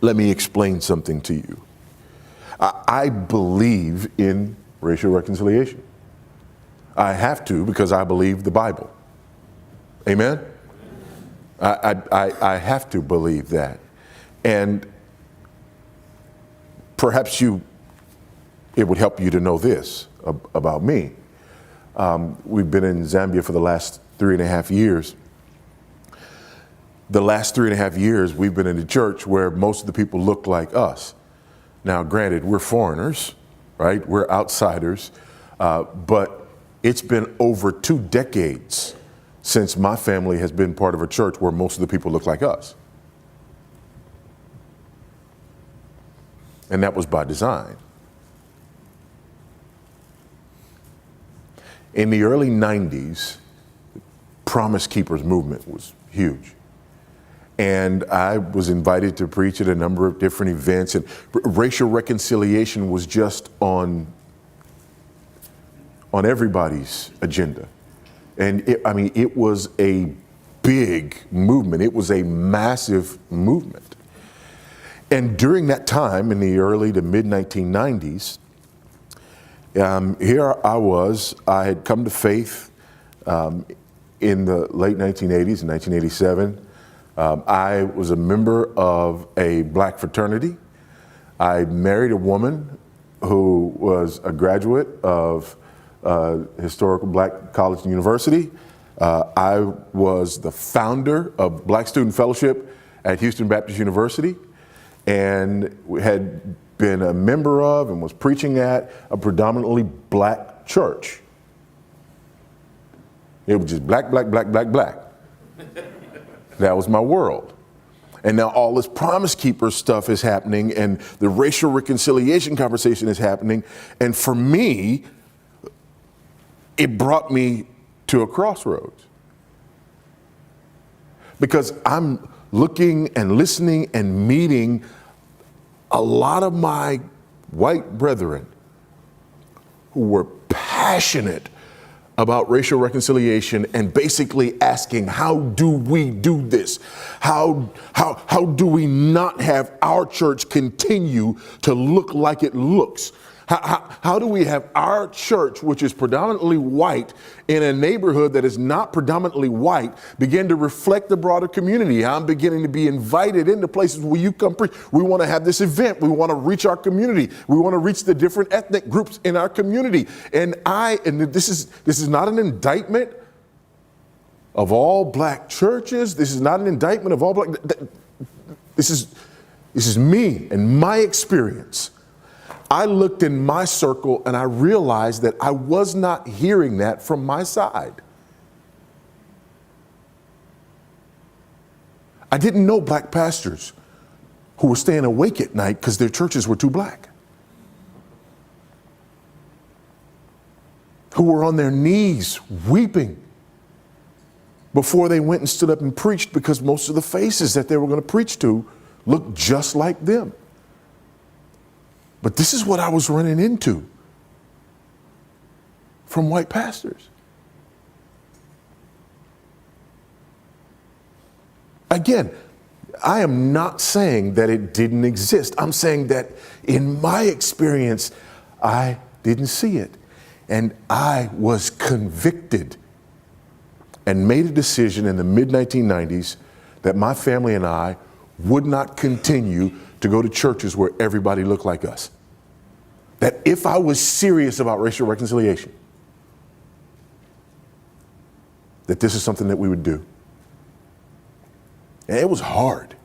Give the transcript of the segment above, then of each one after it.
Let me explain something to you. I believe in racial reconciliation. I have to because I believe the Bible. Amen? I have to believe that. And perhaps it would help you to know this about me. We've been in Zambia for the last 3.5 years. The last 3.5 years, we've been in a church where most of the people look like us. Now, granted, we're foreigners, right? We're outsiders, but it's been over 2 decades since my family has been part of a church where most of the people look like us. And that was by design. In the early 90s, Promise Keepers movement was huge. And I was invited to preach at a number of different events, and racial reconciliation was just on everybody's agenda. And it was a big movement. It was a massive movement. And during that time, in the early to mid 1990s, here I had come to faith in the late 1980s, in 1987. I was a member of a black fraternity. I married a woman who was a graduate of historical black college and university. I was the founder of Black Student Fellowship at Houston Baptist University, and had been a member of and was preaching at a predominantly black church. It was just black, black, black, black, black. That was my world. And now all this Promise Keeper stuff is happening, and the racial reconciliation conversation is happening. And for me, it brought me to a crossroads. Because I'm looking and listening and meeting a lot of my white brethren who were passionate about racial reconciliation and basically asking, how do we do this? How do we not have our church continue to look like it looks? How do we have our church, which is predominantly white, in a neighborhood that is not predominantly white, begin to reflect the broader community? I'm beginning to be invited into places where you come preach. We want to have this event. We want to reach our community. We want to reach the different ethnic groups in our community. And this is not an indictment of all black churches. This is not an indictment of all black. This is me and my experience. I looked in my circle and I realized that I was not hearing that from my side. I didn't know black pastors who were staying awake at night because their churches were too black, who were on their knees weeping before they went and stood up and preached because most of the faces that they were going to preach to looked just like them. But this is what I was running into from white pastors. Again, I am not saying that it didn't exist. I'm saying that in my experience, I didn't see it. And I was convicted and made a decision in the mid-1990s that my family and I would not continue to go to churches where everybody looked like us. That if I was serious about racial reconciliation, that this is something that we would do. And it was hard.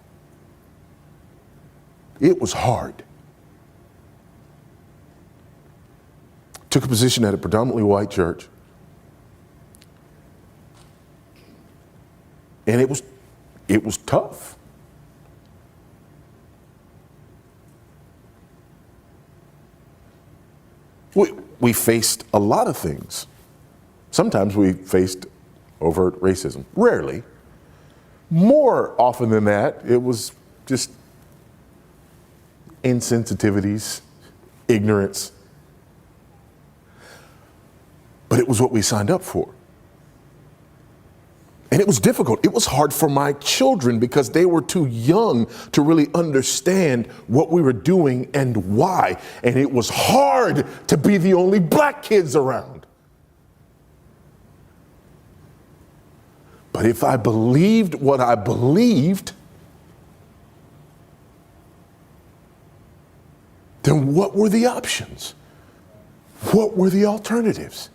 It was hard. Took a position at a predominantly white church. And it was tough. We faced a lot of things. Sometimes we faced overt racism. Rarely. More often than that, it was just insensitivities, ignorance. But it was what we signed up for. And it was difficult. It was hard for my children because they were too young to really understand what we were doing and why. And it was hard to be the only black kids around. But if I believed what I believed, then what were the options? What were the alternatives?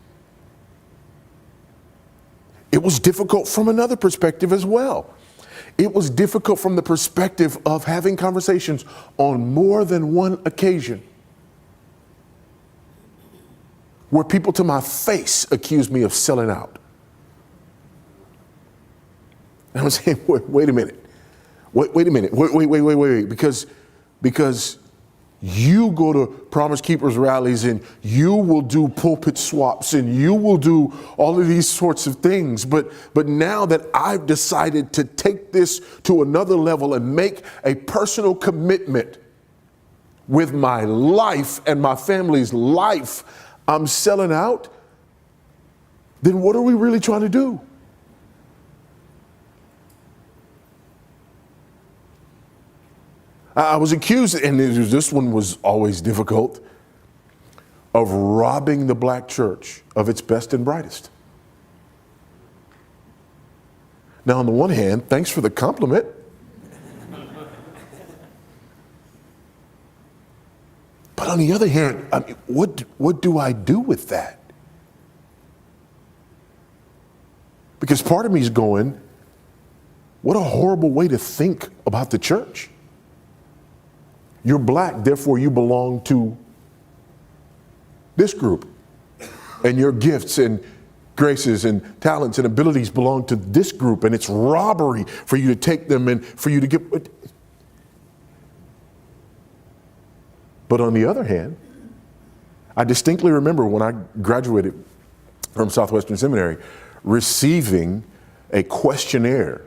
It was difficult from another perspective as well. It was difficult from the perspective of having conversations on more than one occasion where people to my face accused me of selling out. And I'm saying, wait a minute. Wait a minute. Wait. Because you go to Promise Keepers rallies and you will do pulpit swaps and you will do all of these sorts of things. But now that I've decided to take this to another level and make a personal commitment with my life and my family's life, I'm selling out, then what are we really trying to do? I was accused, and this one was always difficult, of robbing the black church of its best and brightest. Now, on the one hand, thanks for the compliment. But on the other hand, I mean, what do I do with that? Because part of me is going, what a horrible way to think about the church. You're black, therefore you belong to this group. And your gifts and graces and talents and abilities belong to this group. And it's robbery for you to take them and for you to get. But on the other hand, I distinctly remember when I graduated from Southwestern Seminary, receiving a questionnaire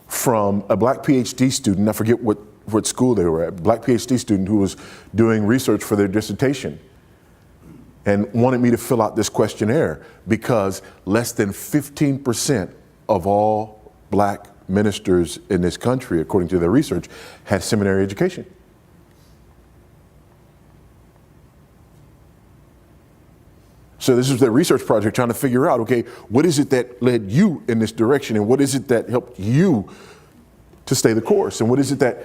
from a black PhD student. I forget what school they were at, black PhD student who was doing research for their dissertation and wanted me to fill out this questionnaire because less than 15% of all black ministers in this country, according to their research, had seminary education. So this was their research project trying to figure out, okay, what is it that led you in this direction and what is it that helped you to stay the course and what is it that.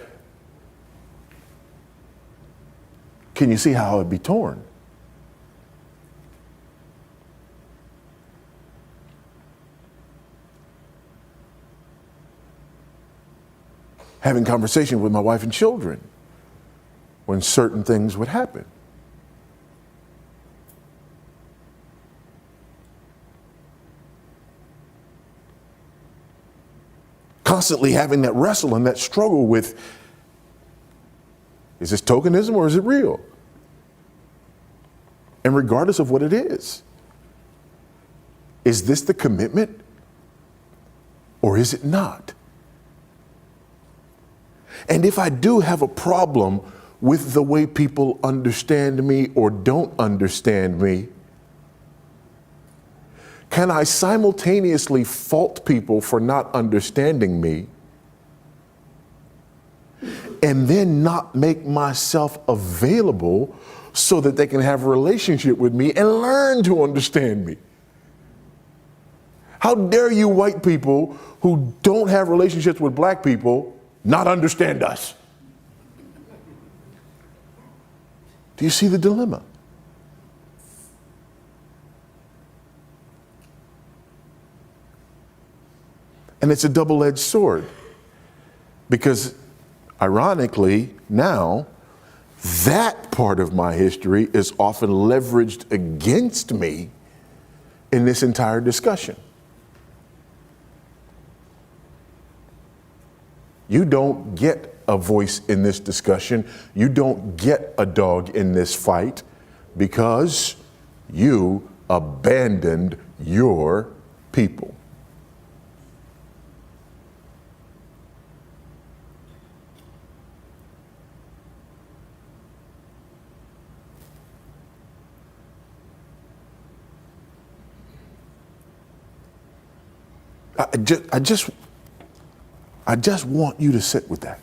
Can you see how it'd be torn? Having conversation with my wife and children when certain things would happen. Constantly having that wrestle and that struggle with, is this tokenism or is it real? And regardless of what it is this the commitment or is it not? And if I do have a problem with the way people understand me or don't understand me, can I simultaneously fault people for not understanding me and then not make myself available so that they can have a relationship with me and learn to understand me? How dare you white people who don't have relationships with black people not understand us? Do you see the dilemma? And it's a double-edged sword because ironically now that part of my history is often leveraged against me in this entire discussion. You don't get a voice in this discussion. You don't get a dog in this fight because you abandoned your people. I just want you to sit with that.